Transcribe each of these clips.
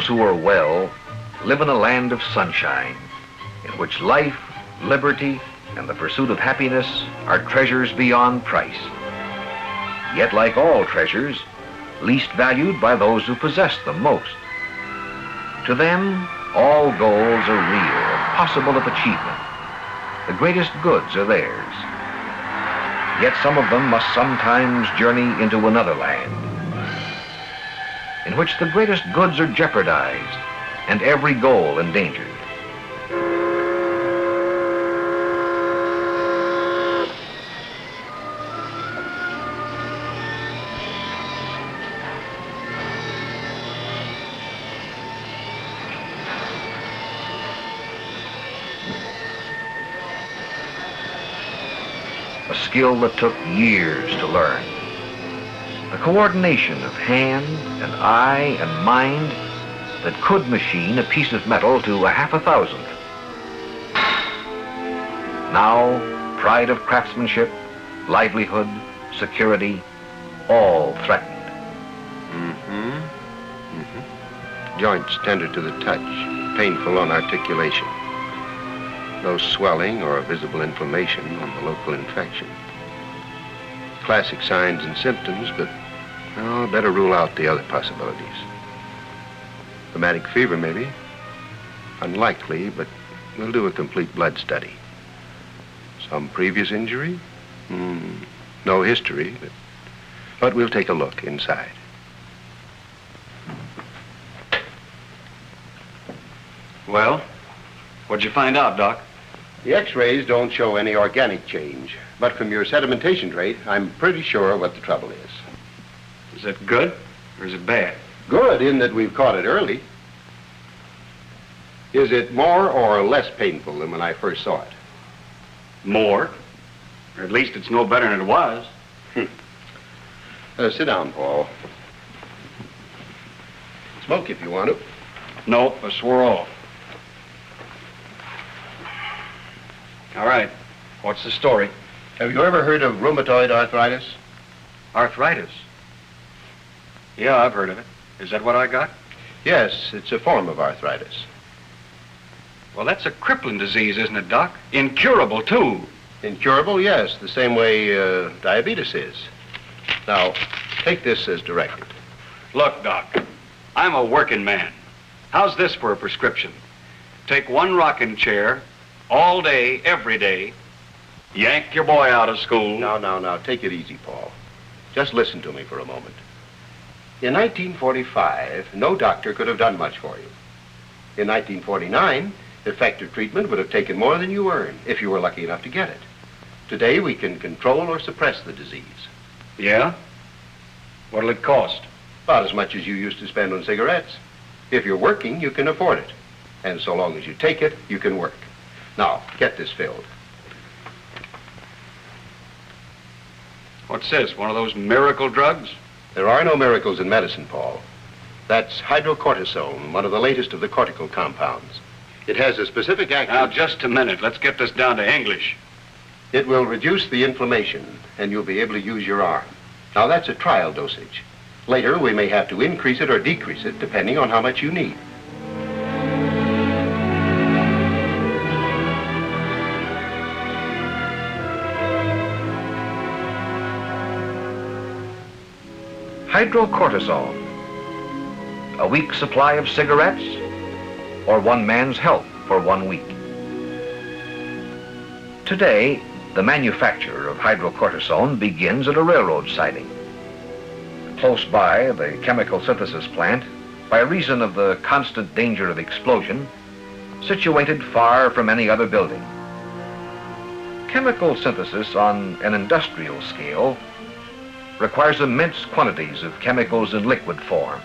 those who are well live in a land of sunshine, in which life, liberty, and the pursuit of happiness are treasures beyond price. Yet, like all treasures, least valued by those who possess them most. To them, all goals are real and possible of achievement. The greatest goods are theirs. Yet some of them must sometimes journey into another land, in which the greatest goods are jeopardized and every goal endangered. A skill that took years to learn. The coordination of hand and eye and mind that could machine a piece of metal to a half a thousandth. Now, pride of craftsmanship, livelihood, security, all threatened. Joints tender to the touch, painful on articulation. No swelling or visible inflammation on the local infection. Classic signs and symptoms, but better rule out the other possibilities. Rheumatic fever, maybe. Unlikely, but we'll do a complete blood study. Some previous injury? No history, but we'll take a look inside. Well, what'd you find out, Doc? The x-rays don't show any organic change, but from your sedimentation rate, I'm pretty sure what the trouble is. Is it good or is it bad? Good in that we've caught it early. Is it more or less painful than when I first saw it? More. Or at least it's no better than it was. Sit down, Paul. Smoke if you want to. No, I swore off. All right. What's the story? Have you ever heard of rheumatoid arthritis? Arthritis? Yeah, I've heard of it. Is that what I got? Yes, it's a form of arthritis. Well, that's a crippling disease, isn't it, Doc? Incurable, too. Incurable, yes, the same way diabetes is. Now, take this as directed. Look, Doc, I'm a working man. How's this for a prescription? Take one rocking chair all day, every day, yank your boy out of school. Now, take it easy, Paul. Just listen to me for a moment. In 1945, no doctor could have done much for you. In 1949, effective treatment would have taken more than you earn if you were lucky enough to get it. Today, we can control or suppress the disease. Yeah? What'll it cost? About as much as you used to spend on cigarettes. If you're working, you can afford it. And so long as you take it, you can work. Now, get this filled. What's this, one of those miracle drugs? There are no miracles in medicine, Paul. That's hydrocortisone, one of the latest of the cortical compounds. It has a specific action. Now, just a minute. Let's get this down to English. It will reduce the inflammation, and you'll be able to use your arm. Now, that's a trial dosage. Later, we may have to increase it or decrease it, depending on how much you need. Hydrocortisone. A week's supply of cigarettes, or one man's health for 1 week. Today, the manufacture of hydrocortisone begins at a railroad siding. Close by the chemical synthesis plant, by reason of the constant danger of explosion, situated far from any other building. Chemical synthesis on an industrial scale requires immense quantities of chemicals in liquid form,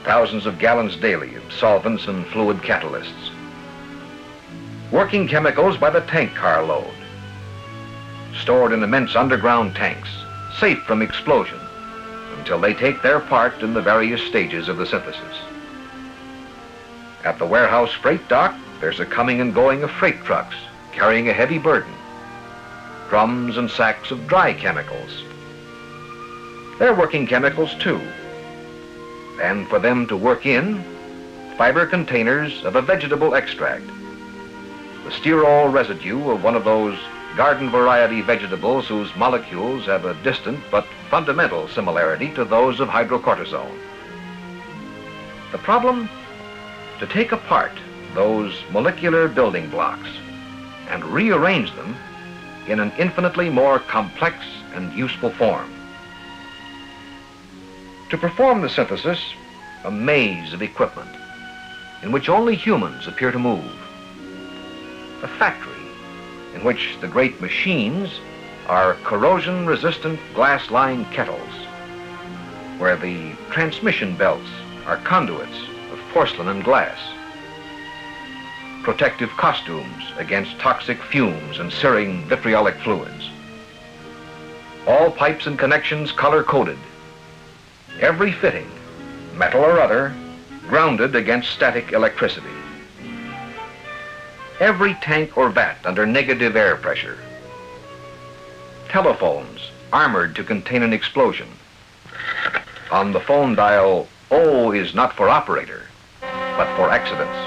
thousands of gallons daily of solvents and fluid catalysts. Working chemicals by the tank car load, stored in immense underground tanks, safe from explosion, until they take their part in the various stages of the synthesis. At the warehouse freight dock, there's a coming and going of freight trucks carrying a heavy burden, drums and sacks of dry chemicals. They're working chemicals too. And for them to work in, fiber containers of a vegetable extract, the sterol residue of one of those garden variety vegetables whose molecules have a distant but fundamental similarity to those of hydrocortisone. The problem? To take apart those molecular building blocks and rearrange them in an infinitely more complex and useful form. To perform the synthesis, a maze of equipment in which only humans appear to move. A factory in which the great machines are corrosion-resistant glass-lined kettles, where the transmission belts are conduits of porcelain and glass, protective costumes against toxic fumes and searing vitriolic fluids. All pipes and connections color-coded. Every fitting, metal or other, grounded against static electricity. Every tank or vat under negative air pressure. Telephones armored to contain an explosion. On the phone dial, O is not for operator, but for accidents.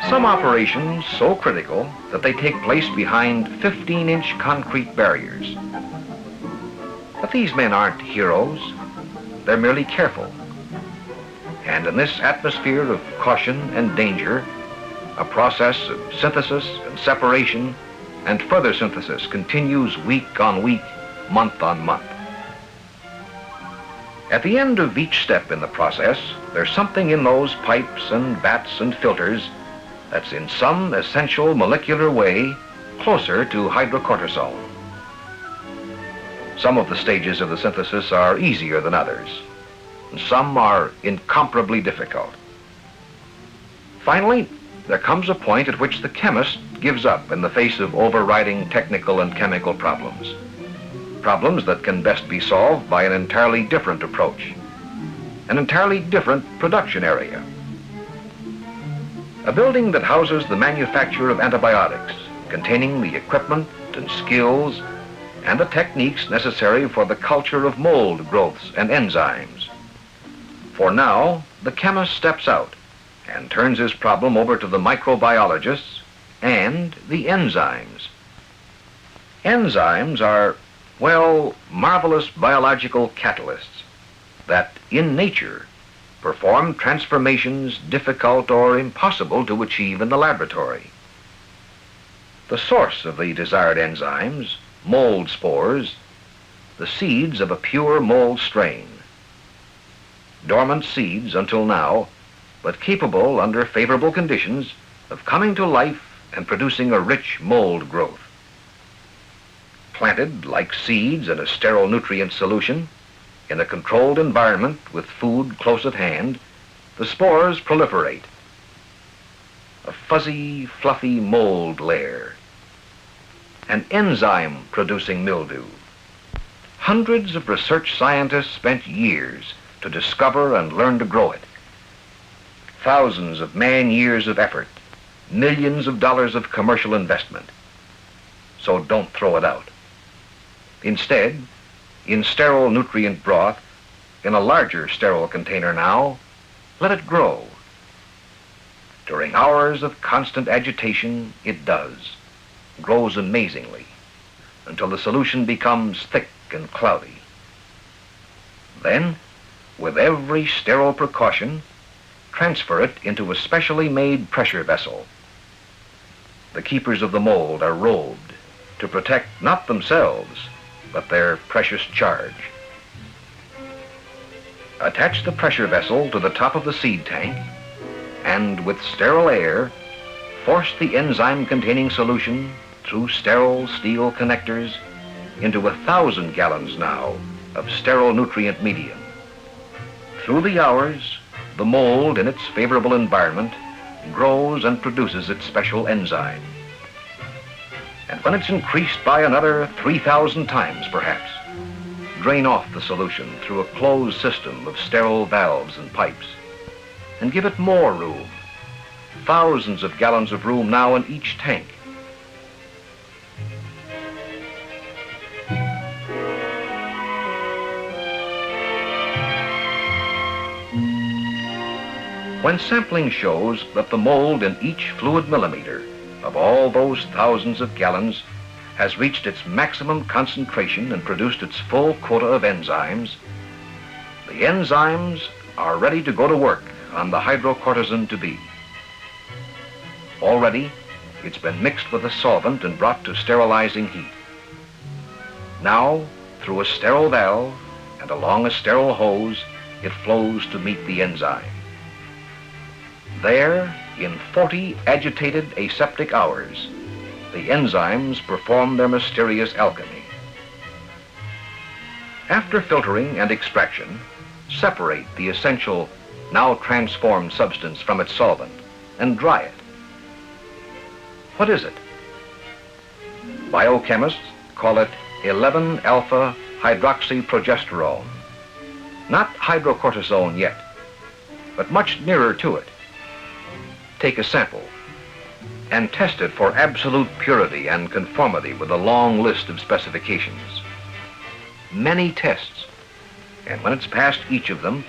Some operations so critical that they take place behind 15-inch concrete barriers. But these men aren't heroes. They're merely careful. And in this atmosphere of caution and danger, a process of synthesis and separation and further synthesis continues week on week, month on month. At the end of each step in the process, there's something in those pipes and vats and filters that's in some essential molecular way closer to hydrocortisone. Some of the stages of the synthesis are easier than others, and some are incomparably difficult. Finally, there comes a point at which the chemist gives up in the face of overriding technical and chemical problems. Problems that can best be solved by an entirely different approach, an entirely different production area. A building that houses the manufacture of antibiotics, containing the equipment and skills and the techniques necessary for the culture of mold growths and enzymes. For now, the chemist steps out and turns his problem over to the microbiologists and the enzymes. Enzymes are, well, marvelous biological catalysts that, in nature, perform transformations difficult or impossible to achieve in the laboratory. The source of the desired enzymes, mold spores, the seeds of a pure mold strain. Dormant seeds until now, but capable under favorable conditions of coming to life and producing a rich mold growth. Planted like seeds in a sterile nutrient solution, in a controlled environment with food close at hand, the spores proliferate. A fuzzy, fluffy mold layer. An enzyme-producing mildew. Hundreds of research scientists spent years to discover and learn to grow it. Thousands of man-years of effort, millions of dollars of commercial investment. So don't throw it out. Instead, in sterile nutrient broth, in a larger sterile container now, let it grow. During hours of constant agitation, it does, grows amazingly, until the solution becomes thick and cloudy. Then, with every sterile precaution, transfer it into a specially made pressure vessel. The keepers of the mold are robed to protect not themselves, but their precious charge. Attach the pressure vessel to the top of the seed tank and with sterile air, force the enzyme-containing solution through sterile steel connectors into 1,000 gallons now of sterile nutrient medium. Through the hours, the mold in its favorable environment grows and produces its special enzyme. And when it's increased by another 3,000 times perhaps, drain off the solution through a closed system of sterile valves and pipes and give it more room. Thousands of gallons of room now in each tank. When sampling shows that the mold in each fluid millimeter of all those thousands of gallons has reached its maximum concentration and produced its full quota of enzymes, the enzymes are ready to go to work on the hydrocortisone to be. Already, it's been mixed with a solvent and brought to sterilizing heat. Now, through a sterile valve and along a sterile hose, it flows to meet the enzyme. There, in 40 agitated aseptic hours, the enzymes perform their mysterious alchemy. After filtering and extraction, separate the essential, now transformed substance from its solvent and dry it. What is it? Biochemists call it 11-alpha hydroxyprogesterone. Not hydrocortisone yet, but much nearer to it. Take a sample and test it for absolute purity and conformity with a long list of specifications. Many tests, and when it's passed each of them,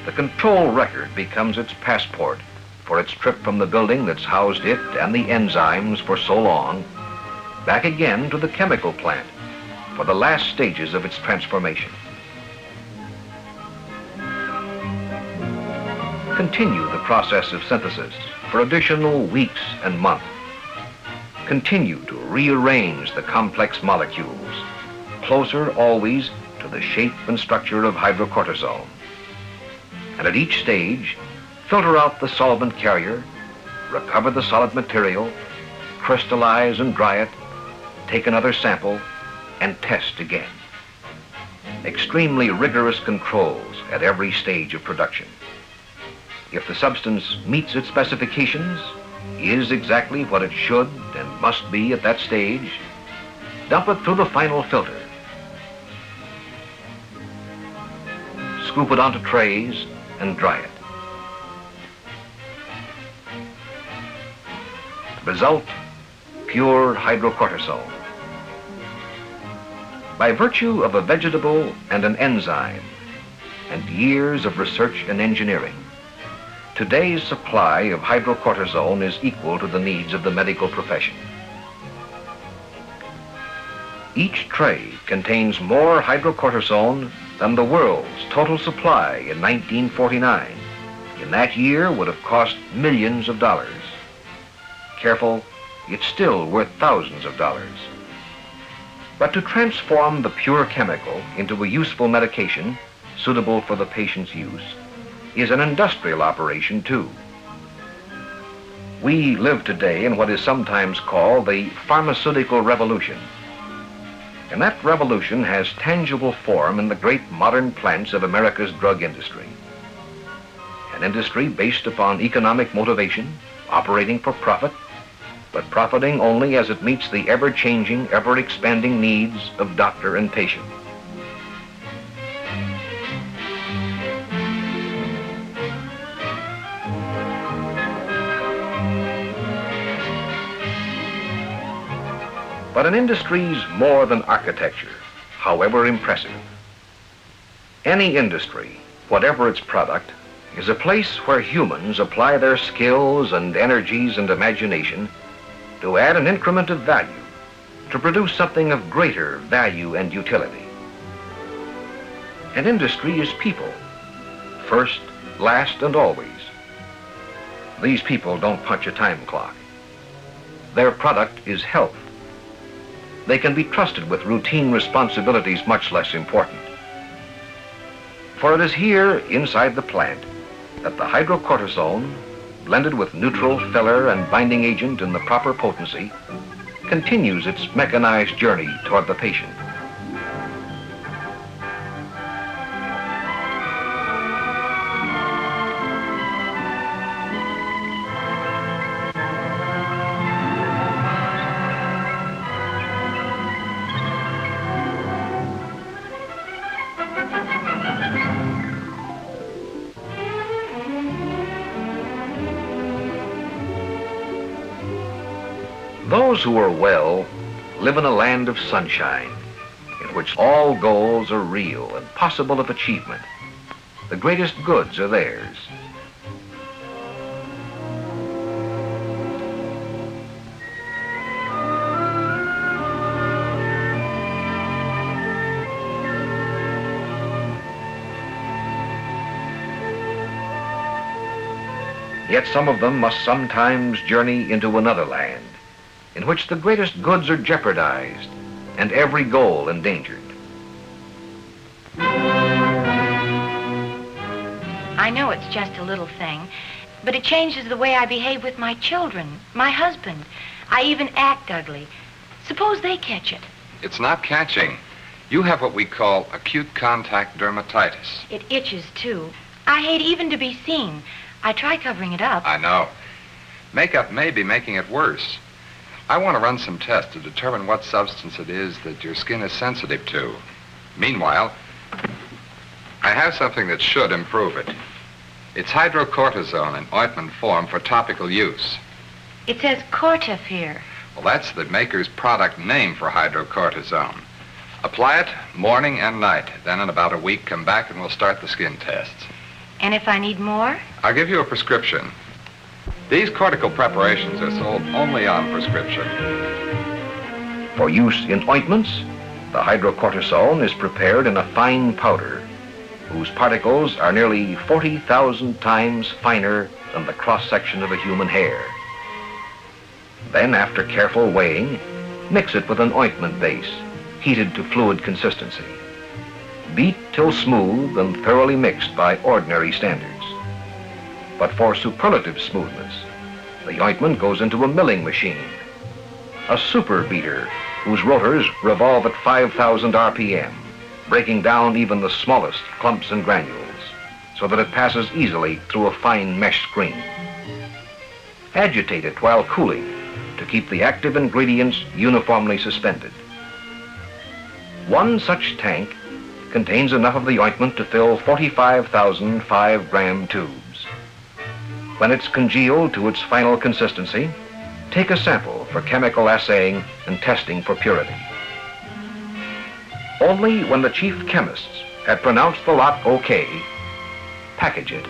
the control record becomes its passport for its trip from the building that's housed it and the enzymes for so long, back again to the chemical plant for the last stages of its transformation. Continue the process of synthesis for additional weeks and months. Continue to rearrange the complex molecules, closer always to the shape and structure of hydrocortisone. And at each stage, filter out the solvent carrier, recover the solid material, crystallize and dry it, take another sample, and test again. Extremely rigorous controls at every stage of production. If the substance meets its specifications, is exactly what it should and must be at that stage, dump it through the final filter. Scoop it onto trays and dry it. Result, pure hydrocortisone. By virtue of a vegetable and an enzyme and years of research and engineering, today's supply of hydrocortisone is equal to the needs of the medical profession. Each tray contains more hydrocortisone than the world's total supply in 1949. In that year would have cost millions of dollars. Careful, it's still worth thousands of dollars. But to transform the pure chemical into a useful medication suitable for the patient's use is an industrial operation too. We live today in what is sometimes called the pharmaceutical revolution. And that revolution has tangible form in the great modern plants of America's drug industry. An industry based upon economic motivation, operating for profit, but profiting only as it meets the ever-changing, ever-expanding needs of doctor and patient. But an industry's more than architecture, however impressive. Any industry, whatever its product, is a place where humans apply their skills and energies and imagination to add an increment of value, to produce something of greater value and utility. An industry is people, first, last, and always. These people don't punch a time clock. Their product is health. They can be trusted with routine responsibilities much less important. For it is here, inside the plant, that the hydrocortisone, blended with neutral, filler, and binding agent in the proper potency, continues its mechanized journey toward the patient. Those who are well live in a land of sunshine, in which all goals are real and possible of achievement. The greatest goods are theirs. Yet some of them must sometimes journey into another land, in which the greatest goods are jeopardized and every goal endangered. I know it's just a little thing, but it changes the way I behave with my children, my husband. I even act ugly. Suppose they catch it. It's not catching. You have what we call acute contact dermatitis. It itches, too. I hate even to be seen. I try covering it up. I know. Makeup may be making it worse. I want to run some tests to determine what substance it is that your skin is sensitive to. Meanwhile, I have something that should improve it. It's hydrocortisone in ointment form for topical use. It says Cortif here. Well, that's the maker's product name for hydrocortisone. Apply it morning and night. Then in about a week, come back and we'll start the skin tests. And if I need more? I'll give you a prescription. These cortical preparations are sold only on prescription. For use in ointments, the hydrocortisone is prepared in a fine powder whose particles are nearly 40,000 times finer than the cross-section of a human hair. Then, after careful weighing, mix it with an ointment base, heated to fluid consistency. Beat till smooth and thoroughly mixed by ordinary standards. But for superlative smoothness, the ointment goes into a milling machine, a super beater whose rotors revolve at 5,000 RPM, breaking down even the smallest clumps and granules, so that it passes easily through a fine mesh screen. Agitate it while cooling to keep the active ingredients uniformly suspended. One such tank contains enough of the ointment to fill 45,000 5-gram tubes. When it's congealed to its final consistency, take a sample for chemical assaying and testing for purity. Only when the chief chemists had pronounced the lot okay, package it.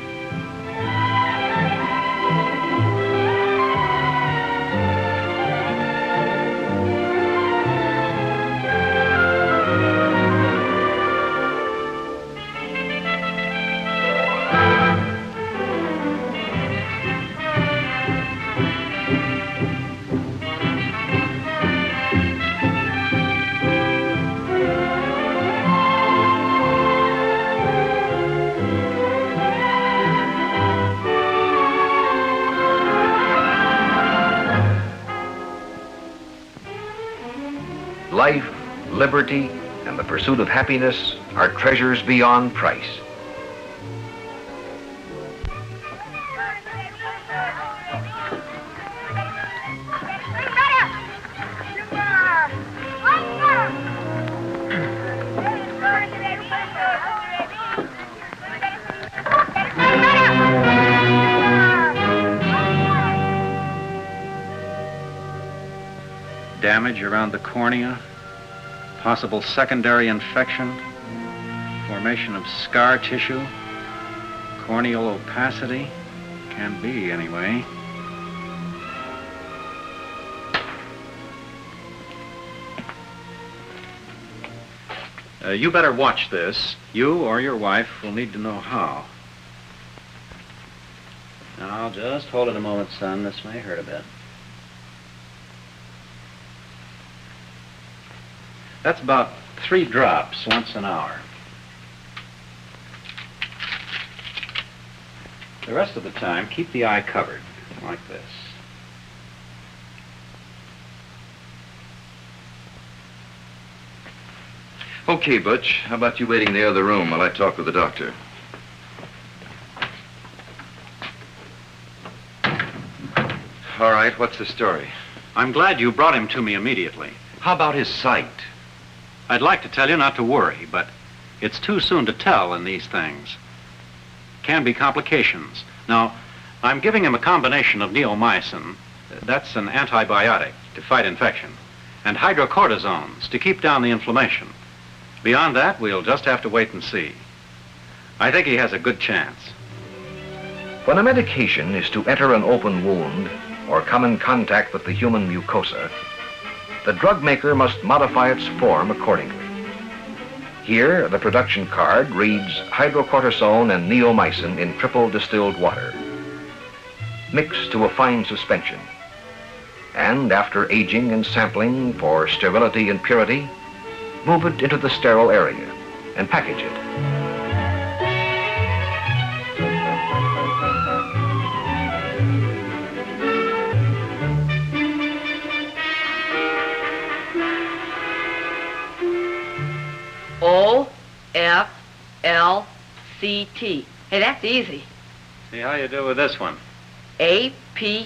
Life, liberty, and the pursuit of happiness are treasures beyond price. Damage around the cornea, possible secondary infection, formation of scar tissue, corneal opacity, can be anyway. You better watch this. You or your wife will need to know how. Now, just hold it a moment, son. This may hurt a bit. That's about 3 drops once an hour. The rest of the time, keep the eye covered, like this. Okay, Butch. How about you waiting in the other room while I talk with the doctor? All right, what's the story? I'm glad you brought him to me immediately. How about his sight? I'd like to tell you not to worry, but it's too soon to tell in these things. Can be complications. Now, I'm giving him a combination of neomycin, that's an antibiotic to fight infection, and hydrocortisones to keep down the inflammation. Beyond that, we'll just have to wait and see. I think he has a good chance. When a medication is to enter an open wound or come in contact with the human mucosa, the drug maker must modify its form accordingly. Here, the production card reads hydrocortisone and neomycin in triple distilled water. mix to a fine suspension. And after aging and sampling for sterility and purity, move it into the sterile area and package it. O-F-L-C-T. Hey, that's easy. See how you do with this one. A-P-E-O-T-F.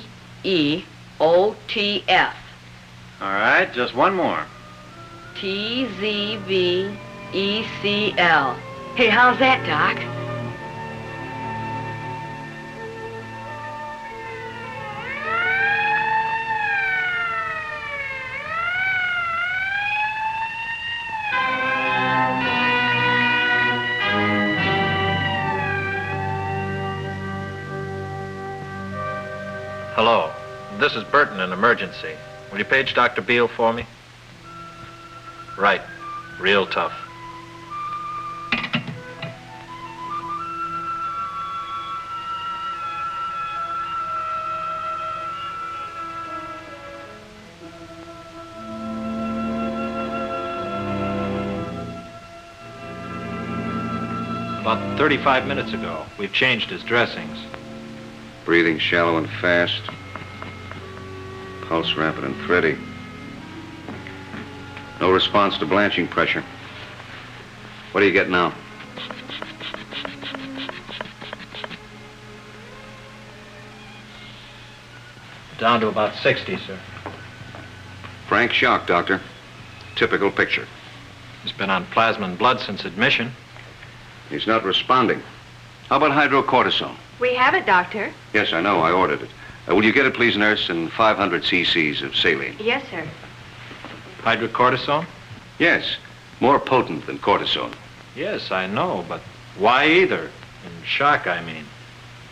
All right, just one more. T-Z-V-E-C-L. Hey, how's that, Doc? Hello. This is Burton, an emergency. Will you page Dr. Beale for me? Right. Real tough. About 35 minutes ago. We've changed his dressings. Breathing shallow and fast. Pulse rapid and thready. No response to blanching pressure. What do you get now? Down to about 60, sir. Frank shock, Doctor. Typical picture. He's been on plasma and blood since admission. He's not responding. How about hydrocortisone? We have it, Doctor. Yes, I know. I ordered it. Will you get it, please, nurse, and 500 cc's of saline? Yes, sir. Hydrocortisone? Yes. More potent than cortisone. Yes, I know, but why either? In shock, I mean.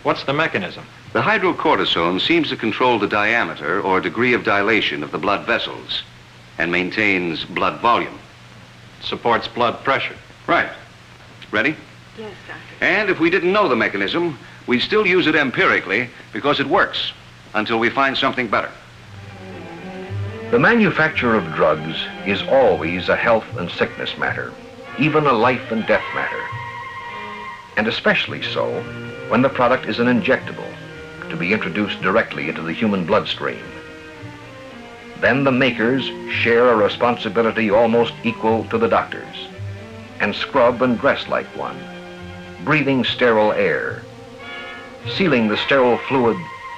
What's the mechanism? The hydrocortisone seems to control the diameter or degree of dilation of the blood vessels and maintains blood volume. Supports blood pressure. Right. Ready? Yes, Doctor. And if we didn't know the mechanism, we'd still use it empirically because it works until we find something better. The manufacture of drugs is always a health and sickness matter, even a life and death matter. And especially so when the product is an injectable to be introduced directly into the human bloodstream. Then the makers share a responsibility almost equal to the doctors and scrub and dress like one, breathing sterile air, sealing the sterile fluid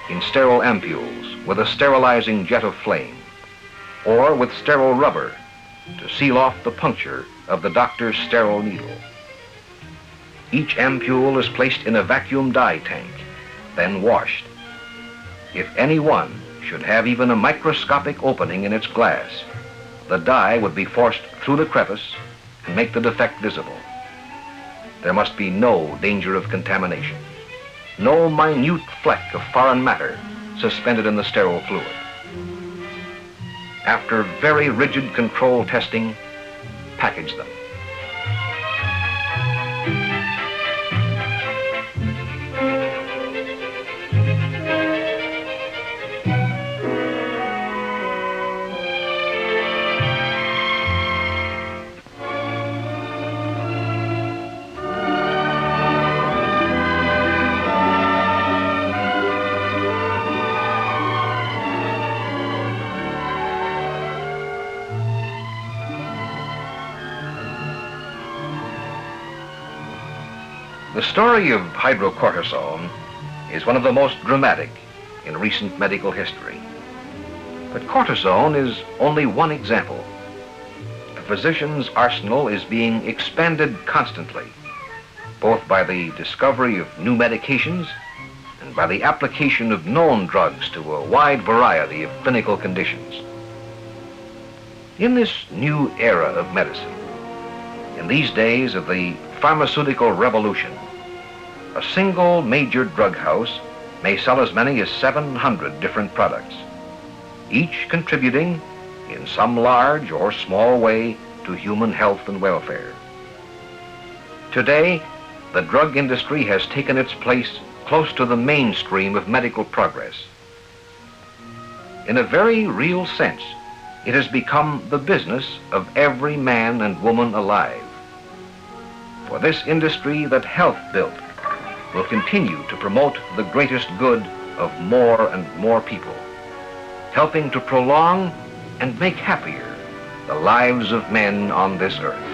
in sterile ampules with a sterilizing jet of flame, or with sterile rubber to seal off the puncture of the doctor's sterile needle. Each ampule is placed in a vacuum dye tank, then washed. If any one should have even a microscopic opening in its glass, the dye would be forced through the crevice and make the defect visible. There must be no danger of contamination, no minute fleck of foreign matter suspended in the sterile fluid. After very rigid control testing, package them. The story of hydrocortisone is one of the most dramatic in recent medical history. But cortisone is only one example. The physician's arsenal is being expanded constantly, both by the discovery of new medications and by the application of known drugs to a wide variety of clinical conditions. In this new era of medicine, in these days of the pharmaceutical revolution, a single major drug house may sell as many as 700 different products, each contributing in some large or small way to human health and welfare. Today, the drug industry has taken its place close to the mainstream of medical progress. In a very real sense, it has become the business of every man and woman alive. For this industry that health built will continue to promote the greatest good of more and more people, helping to prolong and make happier the lives of men on this earth.